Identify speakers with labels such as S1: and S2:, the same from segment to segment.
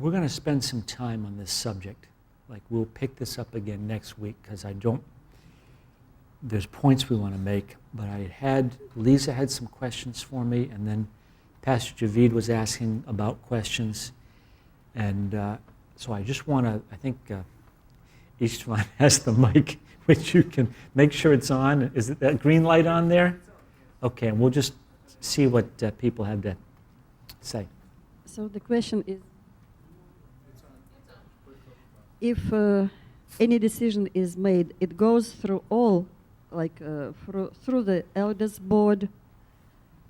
S1: we're going to spend some time on this subject. Like, we'll pick this up again next week, because there's points we want to make, but Lisa had some questions for me, and then Pastor Javid was asking about questions, and so I just want to, I think each one has the mic, which you can make sure it's on. Is it that green light on there? Okay, and we'll just see what people have to say.
S2: So the question is, if any decision is made, it goes through all, like through the elders board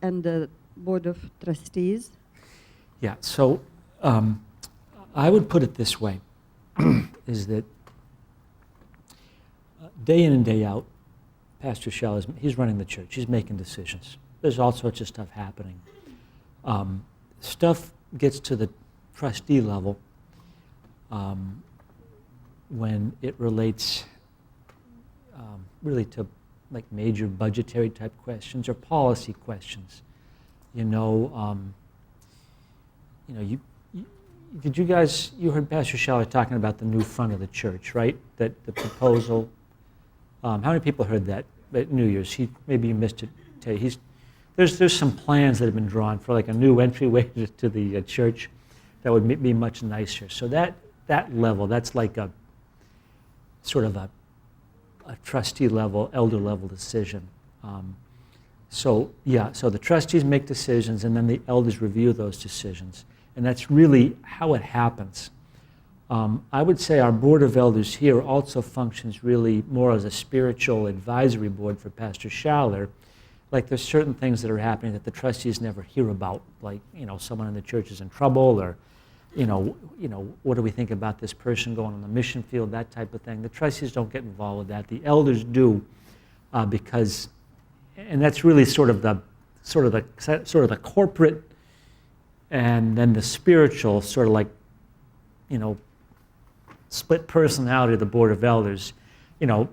S2: and the board of trustees?
S1: Yeah, so I would put it this way, is that day in and day out, Pastor Shell, he's running the church, he's making decisions. There's all sorts of stuff happening. Stuff gets to the trustee level when it relates really to like major budgetary type questions or policy questions. Did you guys, you heard Pastor Schaller talking about the new front of the church, right? That the proposal, how many people heard that at New Year's? Maybe you missed it. There's some plans that have been drawn for like a new entryway to the church that would be much nicer. So that level, that's like a sort of a trustee level, elder level decision. So the trustees make decisions, and then the elders review those decisions. And that's really how it happens. I would say our Board of Elders here also functions really more as a spiritual advisory board for Pastor Schaller. Like, there's certain things that are happening that the trustees never hear about, like, someone in the church is in trouble, or, what do we think about this person going on the mission field, that type of thing. The trustees don't get involved with that. The elders do, because, and that's really sort of the corporate, and then the spiritual, sort of like, split personality of the Board of Elders. You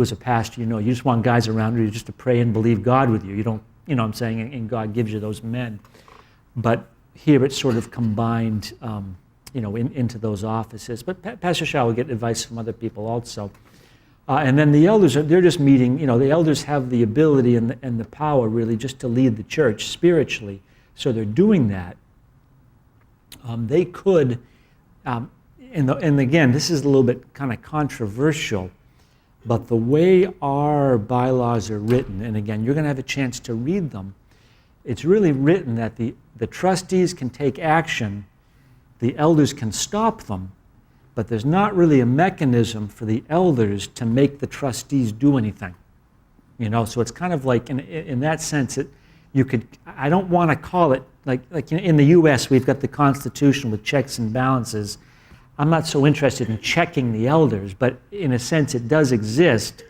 S1: as a pastor, you just want guys around you just to pray and believe God with you. You don't, what I'm saying, and God gives you those men. But here it's sort of combined, into those offices. But Pastor Shaw will get advice from other people also. And then the elders, they're just meeting, the elders have the ability and the power really just to lead the church spiritually. So they're doing that. They could, and again, this is a little bit kind of controversial, but the way our bylaws are written, and again, you're going to have a chance to read them, it's really written that the trustees can take action, the elders can stop them, but there's not really a mechanism for the elders to make the trustees do anything. So it's kind of like, in that sense, I don't want to call it, like in the U.S., we've got the Constitution with checks and balances. I'm not so interested in checking the elders, but in a sense it does exist,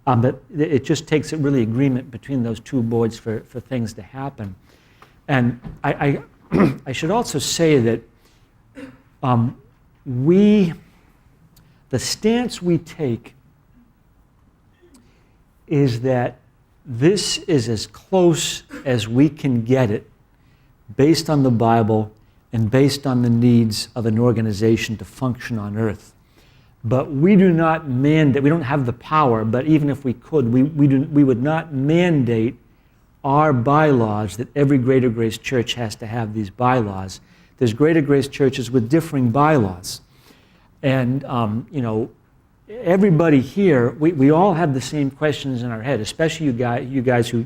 S1: but it just takes really agreement between those two boards for things to happen. And I should also say that the stance we take is that this is as close as we can get it based on the Bible and based on the needs of an organization to function on earth. But we do not mandate, we don't have the power, but even if we could, we would not mandate our bylaws that every Greater Grace church has to have these bylaws. There's Greater Grace churches with differing bylaws. And, everybody here, we all have the same questions in our head, especially you guys who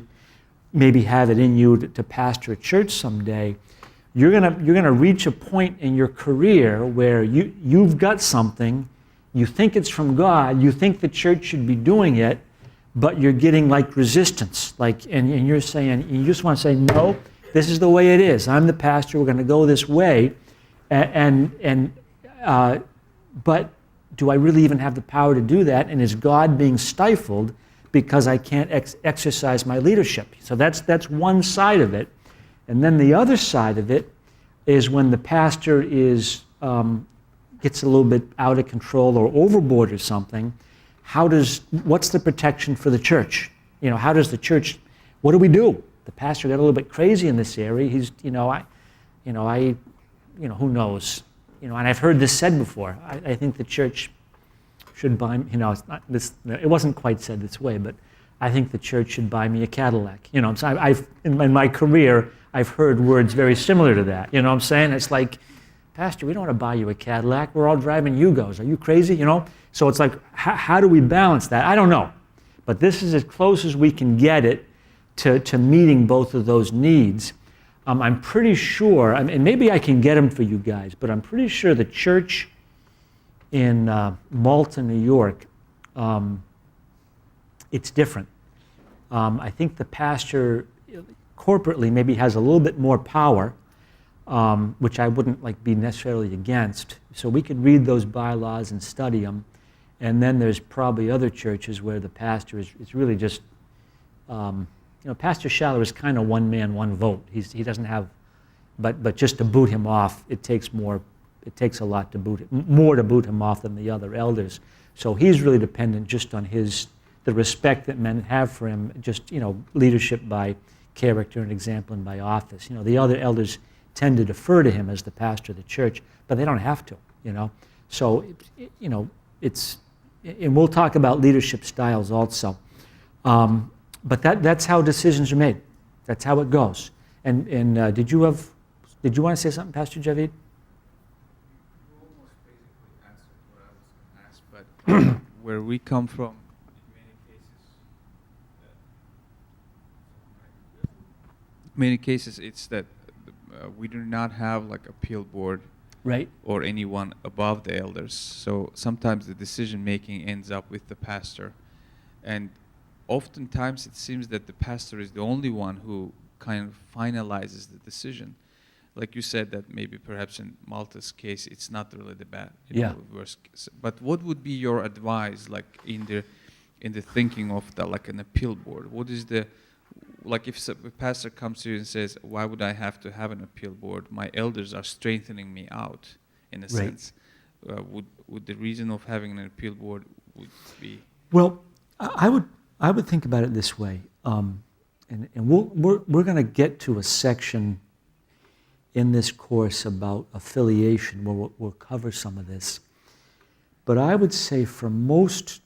S1: maybe have it in you to pastor a church someday. You're gonna reach a point in your career where you've got something, you think it's from God, you think the church should be doing it, but you're getting like resistance, and you're saying, you just want to say, no, this is the way it is. I'm the pastor, we're gonna go this way, but do I really even have the power to do that? And is God being stifled because I can't exercise my leadership? So that's one side of it. And then the other side of it is when the pastor gets a little bit out of control or overboard or something. What's the protection for the church? How does the church? What do we do? The pastor got a little bit crazy in this area. He's, who knows? And I've heard this said before. I think the church should buy, it's not this, it wasn't quite said this way, but I think the church should buy me a Cadillac. So I've in my career, I've heard words very similar to that. You know what I'm saying? It's like, Pastor, we don't want to buy you a Cadillac. We're all driving Yugos. Are you crazy? So it's like, how do we balance that? I don't know. But this is as close as we can get it to meeting both of those needs. I'm pretty sure, and maybe I can get them for you guys, but I'm pretty sure the church in Malta, New York, it's different. I think the pastor corporately maybe has a little bit more power, which I wouldn't be necessarily against. So we could read those bylaws and study them. And then there's probably other churches where the pastor is really just, Pastor Schaller is kind of one man, one vote. He doesn't have, but just to boot him off, it takes a lot to boot him off than the other elders. So he's really dependent just on the respect that men have for him, just, leadership by character and example and by office. The other elders tend to defer to him as the pastor of the church, but they don't have to, So, it's, and we'll talk about leadership styles also. But that's how decisions are made. That's how it goes. And did you want to say something, Pastor Javid?
S3: You almost basically answered what I was going to ask, but where we come from, in many cases, it's that we do not have appeal board,
S1: right,
S3: or anyone above the elders. So sometimes the decision making ends up with the pastor, and oftentimes it seems that the pastor is the only one who kind of finalizes the decision. Like you said, that maybe perhaps in Malta's case, it's not really the bad, worst case. But what would be your advice, in the thinking of an appeal board? What is the, if a pastor comes to you and says, why would I have to have an appeal board? My elders are strengthening me out, in a sense. Would the reason of having an appeal board would be?
S1: Well, I would think about it this way, and we're going to get to a section in this course about affiliation where we'll cover some of this. But I would say for most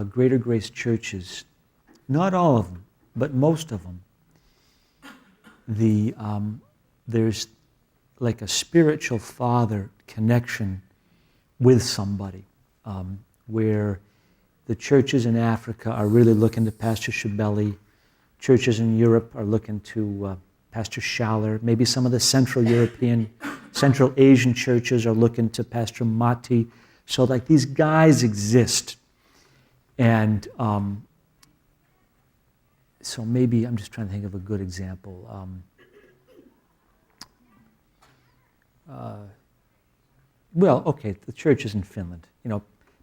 S1: Greater Grace churches, not all of them, but most of them, there's like a spiritual father connection with somebody, where the churches in Africa are really looking to Pastor Shabeli, churches in Europe are looking to Pastor Schaller, maybe some of the Central Asian churches are looking to Pastor Mati. So these guys exist. And so maybe, I'm just trying to think of a good example. The churches in Finland.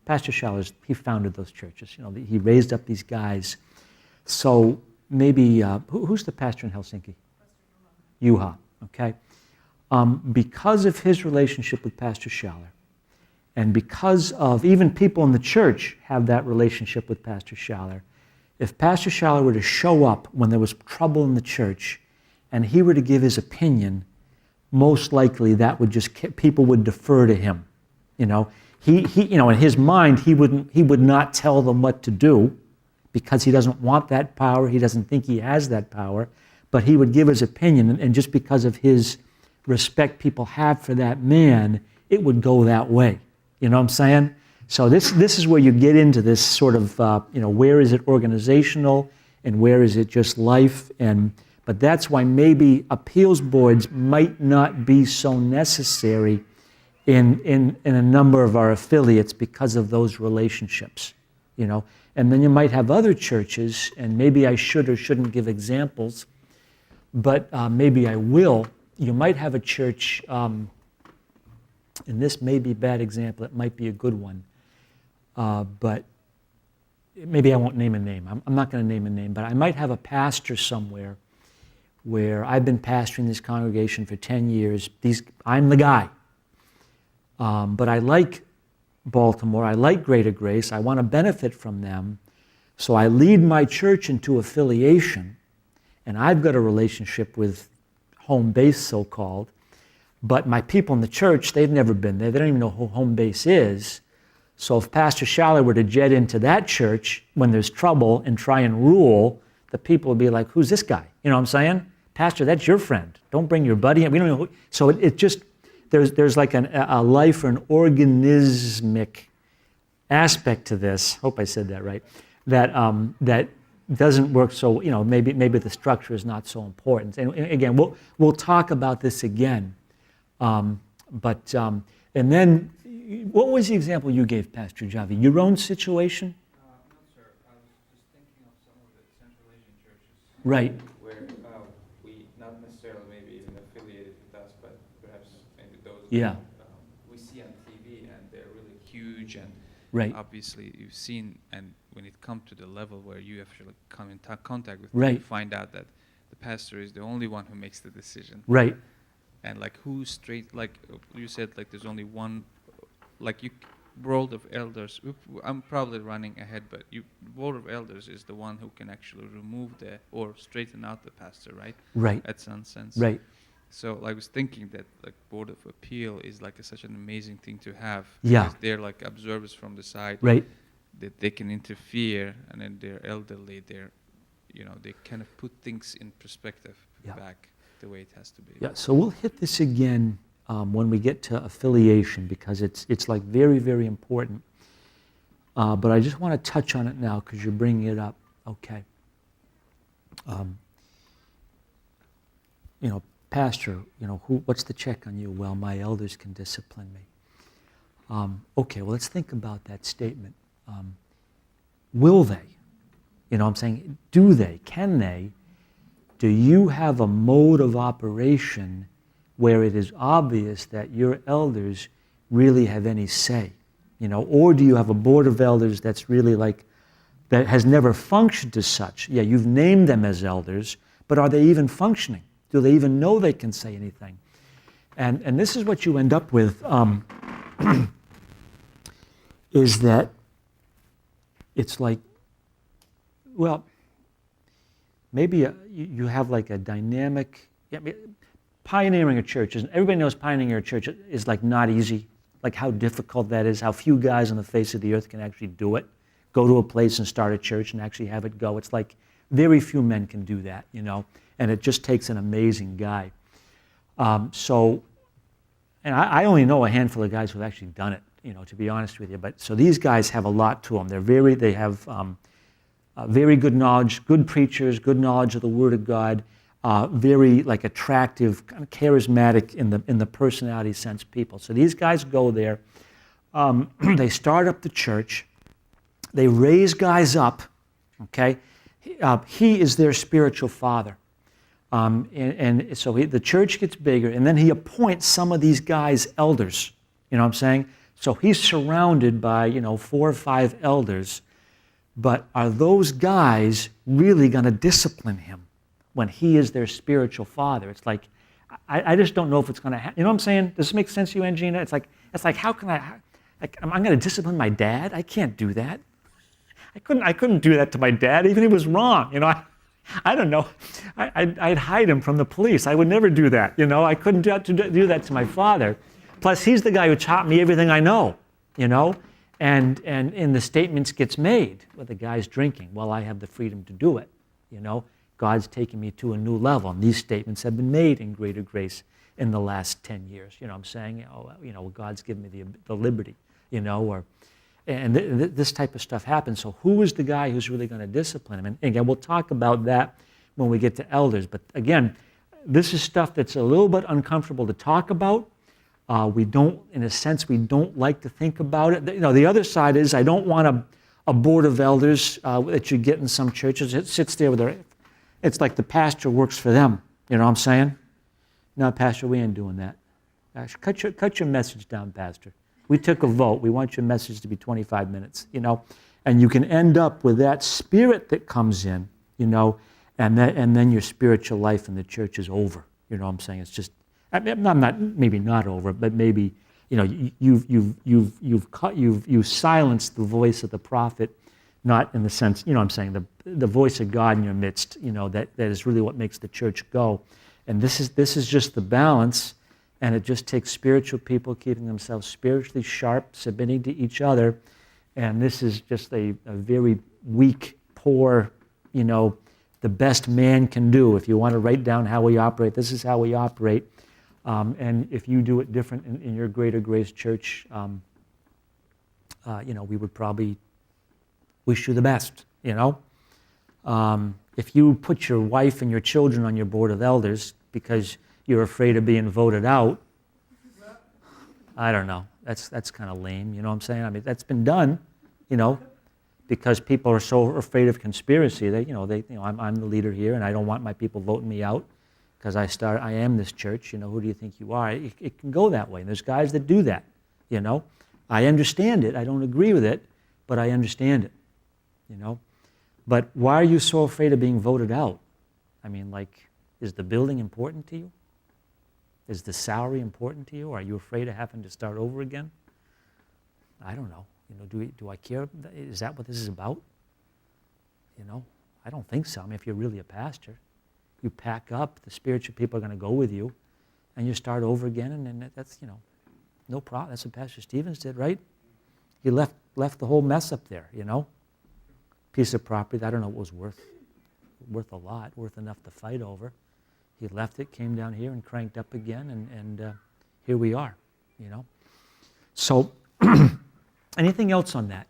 S1: Pastor Schaller, he founded those churches. He raised up these guys. So maybe, who's the pastor in Helsinki? Juha, okay? Because of his relationship with Pastor Schaller, and because of even people in the church have that relationship with Pastor Schaller, if Pastor Schaller were to show up when there was trouble in the church and he were to give his opinion, most likely that would people would defer to him. He in his mind, he would not tell them what to do because he doesn't want that power. He doesn't think he has that power, but he would give his opinion, and just because of his respect people have for that man, it would go that way. You know what I'm saying? So this is where you get into this sort of, where is it organizational and where is it just life? But that's why maybe appeals boards might not be so necessary in a number of our affiliates because of those relationships, And then you might have other churches, and maybe I should or shouldn't give examples, but maybe I will. You might have a church, and this may be a bad example, it might be a good one, but maybe I won't name a name. I'm not going to name a name, but I might have a pastor somewhere where I've been pastoring this congregation for 10 years. I'm the guy. But I like Baltimore, I like Greater Grace, I want to benefit from them, so I lead my church into affiliation, and I've got a relationship with home base, so-called, But my people in the church, they've never been there. They don't even know who home base is. So if Pastor Schaller were to jet into that church when there's trouble and try and rule, the people would be like, who's this guy? You know what I'm saying? Pastor, that's your friend. Don't bring your buddy in. We don't know who. So it just, there's like a life or an organismic aspect to this. Hope I said that right. That doesn't work so, maybe the structure is not so important. And again, we'll talk about this again. And then, what was the example you gave, Pastor Javi? Your own situation?
S3: No, sir. I was just thinking of some of the Central Asian churches.
S1: Right.
S3: Where we not necessarily maybe even affiliated with us, but perhaps maybe those we see on TV, and they're really huge, and
S1: Right.
S3: obviously you've seen, and when it comes to the level where you actually come in contact with
S1: Right.
S3: them, you find out that the pastor is the only one who makes the decision.
S1: Right.
S3: And like who's straight, like you said, like there's only one, like you, board of elders, I'm probably running ahead, but board of elders is the one who can actually remove or straighten out the pastor, right?
S1: Right.
S3: At some sense.
S1: Right.
S3: So I was thinking that like board of appeal is like such an amazing thing to have.
S1: Yeah.
S3: Because they're like observers from the side.
S1: Right.
S3: That they can interfere, and then they're elderly, they kind of put things in perspective
S1: Yeah.
S3: back the way it has to be.
S1: Yeah, so we'll hit this again when we get to affiliation, because it's like very, very important. But I just want to touch on it now because you're bringing it up. Okay. Pastor, what's the check on you? Well, my elders can discipline me. Okay, well, let's think about that statement. Will they? I'm saying, do they? Can they? Do you have a mode of operation where it is obvious that your elders really have any say? Or do you have a board of elders that's really like, that has never functioned as such? Yeah, you've named them as elders, but are they even functioning? Do they even know they can say anything? And this is what you end up with, is that it's like, well, maybe you have like a dynamic, pioneering a church, everybody knows pioneering a church is like not easy, like how difficult that is, how few guys on the face of the earth can actually do it, go to a place and start a church and actually have it go. It's like very few men can do that, and it just takes an amazing guy. And I only know a handful of guys who've actually done it, to be honest with you. But so these guys have a lot to them. They have very good knowledge, good preachers, good knowledge of the Word of God, very like attractive, kind of charismatic in the personality sense people. So these guys go there, they start up the church, they raise guys up, okay? He is their spiritual father. And so the church gets bigger, and then he appoints some of these guys elders, you know what I'm saying? So he's surrounded by, 4 or 5 elders, but are those guys really going to discipline him when he is their spiritual father? It's like, I just don't know if it's going to happen. You know what I'm saying? Does this make sense to you, Angina? It's like how can I'm going to discipline my dad? I can't do that. I couldn't do that to my dad, even if it was wrong. I don't know. I'd hide him from the police. I would never do that. I couldn't do that to my father. Plus, he's the guy who taught me everything I know. And in the statements gets made, well, the guy's drinking. Well, I have the freedom to do it. God's taken me to a new level. And these statements have been made in greater grace in the last 10 years. You know what I'm saying? God's given me the liberty, and this type of stuff happens. So who is the guy who's really going to discipline him? And again, we'll talk about that when we get to elders. But again, this is stuff that's a little bit uncomfortable to talk about. We don't like to think about it. The other side is I don't want a board of elders that you get in some churches. It sits there it's like the pastor works for them. You know what I'm saying? No, Pastor, we ain't doing that. Cut your message down, Pastor. We took a vote. We want your message to be 25 minutes, And you can end up with that spirit that comes in, and then your spiritual life in the church is over. You know what I'm saying? It's just, I'm not maybe not over, but maybe you've silenced the voice of the prophet, not in the sense, I'm saying the voice of God in your midst, that is really what makes the church go. And this is just the balance. And it just takes spiritual people keeping themselves spiritually sharp, submitting to each other. And this is just a very weak, poor, the best man can do. If you want to write down how we operate, this is how we operate. And if you do it different in your Greater Grace Church, we would probably wish you the best, If you put your wife and your children on your board of elders because you're afraid of being voted out, I don't know. That's kind of lame, you know what I'm saying? I mean, that's been done, because people are so afraid of conspiracy. I'm the leader here, and I don't want my people voting me out because I am this church. Who do you think you are? It can go that way. And there's guys that do that. I understand it. I don't agree with it, but I understand it. But why are you so afraid of being voted out? I mean, is the building important to you? Is the salary important to you? Are you afraid of having to start over again? I don't know. Do I care? Is that what this is about? I don't think so. I mean, if you're really a pastor, you pack up, the spiritual people are going to go with you, and you start over again, and then that's, no problem. That's what Pastor Stevens did, right? He left the whole mess up there, Piece of property, I don't know what was worth a lot, worth enough to fight over. He left it, came down here and cranked up again, and here we are, So, anything else on that?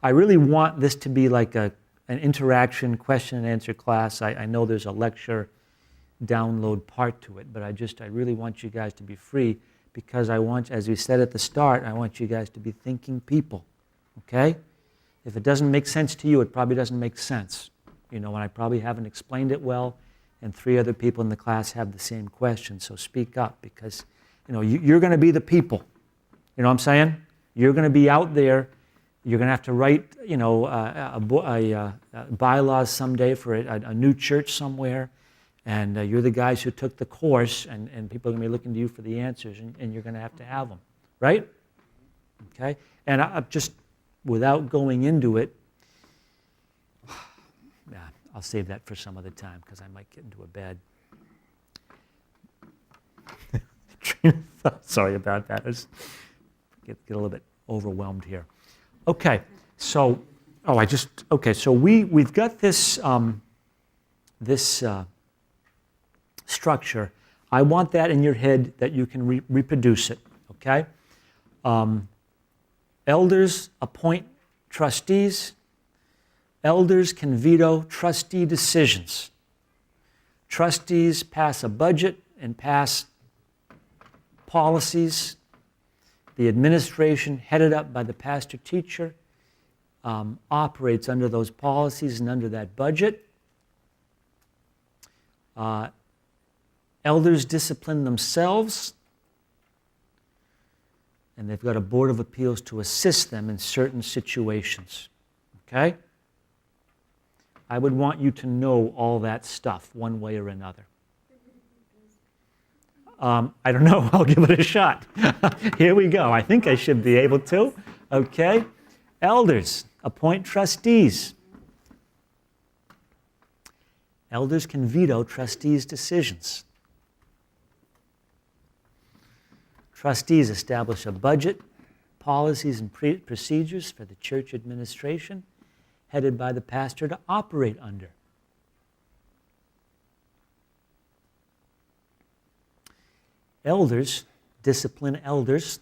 S1: I really want this to be like an interaction, question and answer class. I know there's a lecture download part to it, but I really want you guys to be free because I want, as we said at the start, I want you guys to be thinking people, okay? If it doesn't make sense to you, it probably doesn't make sense. And I probably haven't explained it well, and 3 other people in the class have the same question, so speak up because, you're going to be the people. You know what I'm saying? You're going to be out there. You're going to have to write, bylaws someday for a new church somewhere, and you're the guys who took the course, and people are going to be looking to you for the answers, and you're going to have them, right? Okay? And I just, without going into it, I'll save that for some other time because I might get into a bad sorry about that. I just get a little bit overwhelmed here. Okay, so we've got this structure. I want that in your head that you can reproduce it. Okay. Elders appoint trustees. Elders can veto trustee decisions. Trustees pass a budget and pass policies. The administration, headed up by the pastor-teacher, operates under those policies and under that budget. Elders discipline themselves, and they've got a board of appeals to assist them in certain situations. Okay? I would want you to know all that stuff one way or another. I don't know. I'll give it a shot. Here we go. I think I should be able to. Okay? Elders appoint trustees. Elders can veto trustees' decisions. Trustees establish a budget, policies, and procedures for the church administration, headed by the pastor to operate under. Elders discipline elders,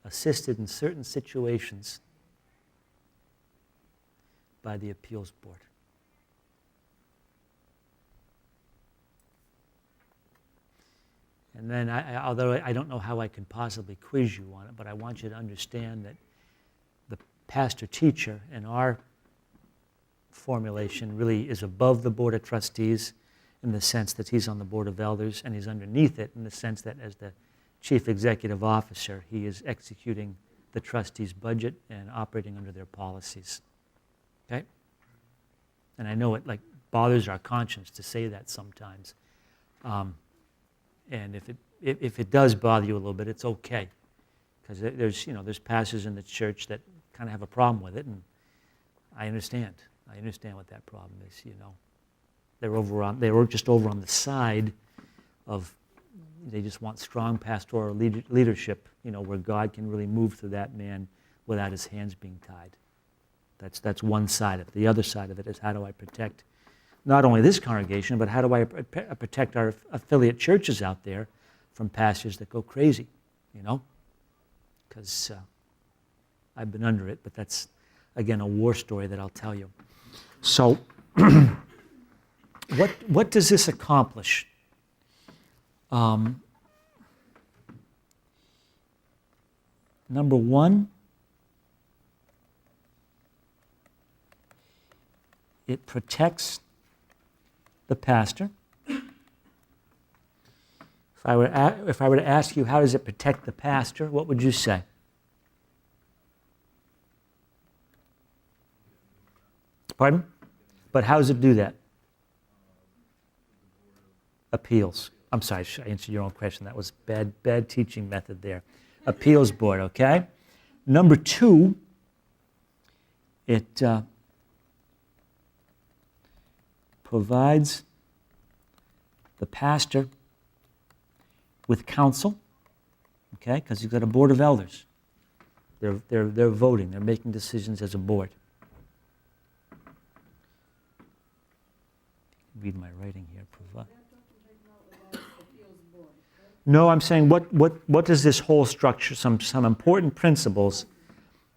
S1: assisted in certain situations by the appeals board. And then, although I don't know how I can possibly quiz you on it, but I want you to understand that the pastor-teacher in our formulation really is above the Board of Trustees in the sense that he's on the Board of Elders, and he's underneath it in the sense that as the Chief Executive Officer, he is executing the trustees' budget and operating under their policies. Okay? And I know it bothers our conscience to say that sometimes. And if it does bother you a little bit, it's okay, because there's pastors in the church that kind of have a problem with it, and I understand. I understand what that problem is. They were just over on the side, they just want strong pastoral leadership, where God can really move through that man without his hands being tied. That's one side of it. The other side of it is, how do I protect not only this congregation, but how do I protect our affiliate churches out there from pastors that go crazy, Because I've been under it, but that's, again, a war story that I'll tell you. So, what does this accomplish? Number one, it protects the pastor. If I were to ask you, how does it protect the pastor, what would you say? Pardon? But how does it do that? Appeals. I'm sorry, I answered your own question. That was bad teaching method there. Appeals board, okay? Number two, it provides the pastor with counsel, okay? Because you've got a board of elders. They're voting. They're making decisions as a board. Read my writing here. No, I'm saying what does this whole structure, some important principles,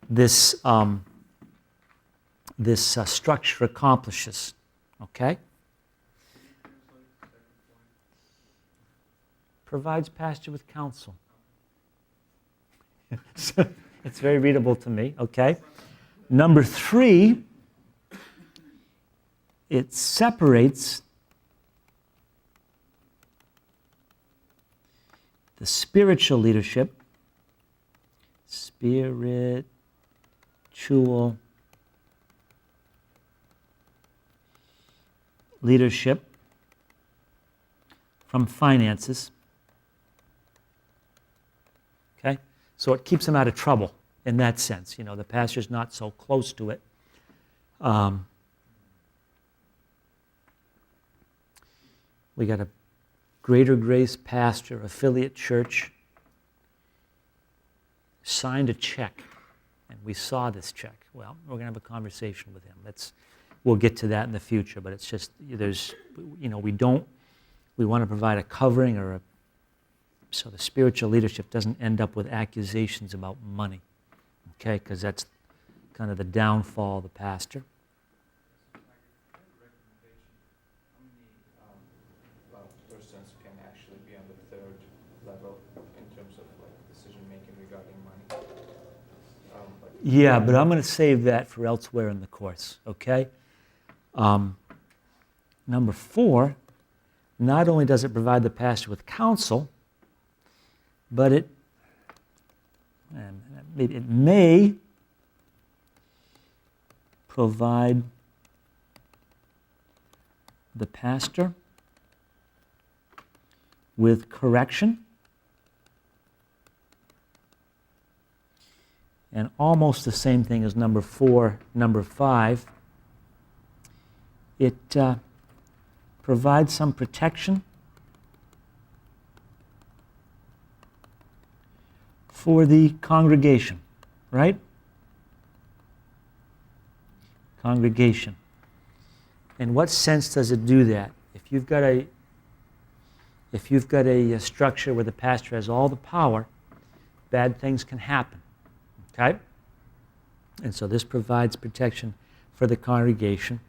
S1: this structure accomplishes, okay? Provides pastor with counsel. So it's very readable to me, okay? Number three, it separates the spiritual leadership, from finances. Okay? So it keeps them out of trouble in that sense. The pastor's not so close to it. We got a Greater Grace pastor, affiliate church, signed a check, and we saw this check. Well, we're going to have a conversation with him. We'll get to that in the future, but it's just, we want to provide a covering so the spiritual leadership doesn't end up with accusations about money, okay, because that's kind of the downfall of the pastor. Yeah, but I'm going to save that for elsewhere in the course, okay? Number four, not only does it provide the pastor with counsel, but it may provide the pastor with correction, and almost the same thing as number four. Number five, it provides some protection for the congregation, right? Congregation. In what sense does it do that? If you've got a structure where the pastor has all the power, bad things can happen. Okay? And so this provides protection for the congregation.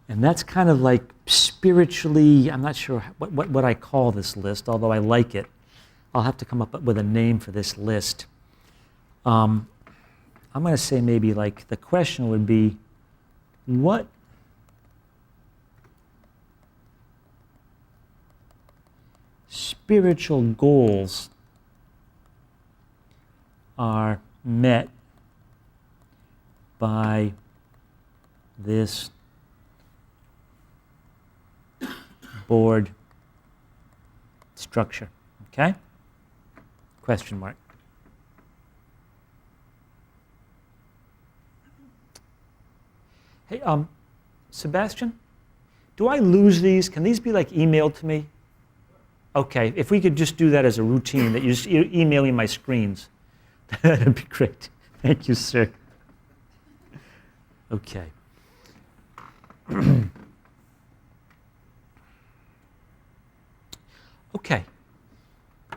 S1: And that's kind of like spiritually, I'm not sure what I call this list, although I like it. I'll have to come up with a name for this list. I'm going to say maybe like the question would be, what spiritual goals are met by this board structure? Okay? Question mark. Hey, Sebastian, do I lose these? Can these be like emailed to me? Okay, if we could just do that as a routine, that you just email me my screens, that'd be great. Thank you, sir. Okay. Okay,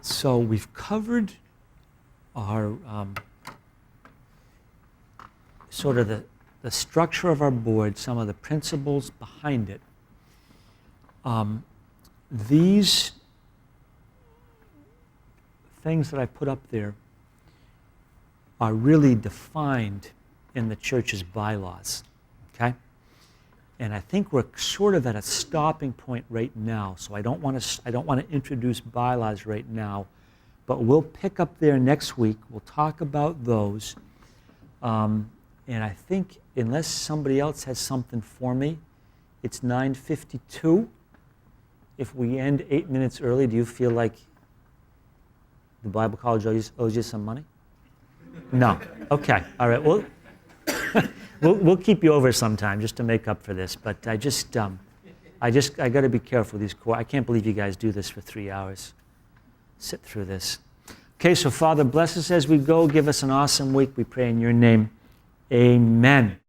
S1: so we've covered our sort of the structure of our board, some of the principles behind it. These things that I put up there are really defined in the church's bylaws, okay? And I think we're sort of at a stopping point right now, so I don't want to introduce bylaws right now, but we'll pick up there next week. We'll talk about those. And I think unless somebody else has something for me, it's 9:52. If we end 8 minutes early, do you feel like the Bible College owes you some money? No. Okay. All right. Well, we'll keep you over sometime just to make up for this. But I got to be careful with these I can't believe you guys do this for 3 hours. Sit through this. Okay. So Father, bless us as we go. Give us an awesome week. We pray in your name. Amen.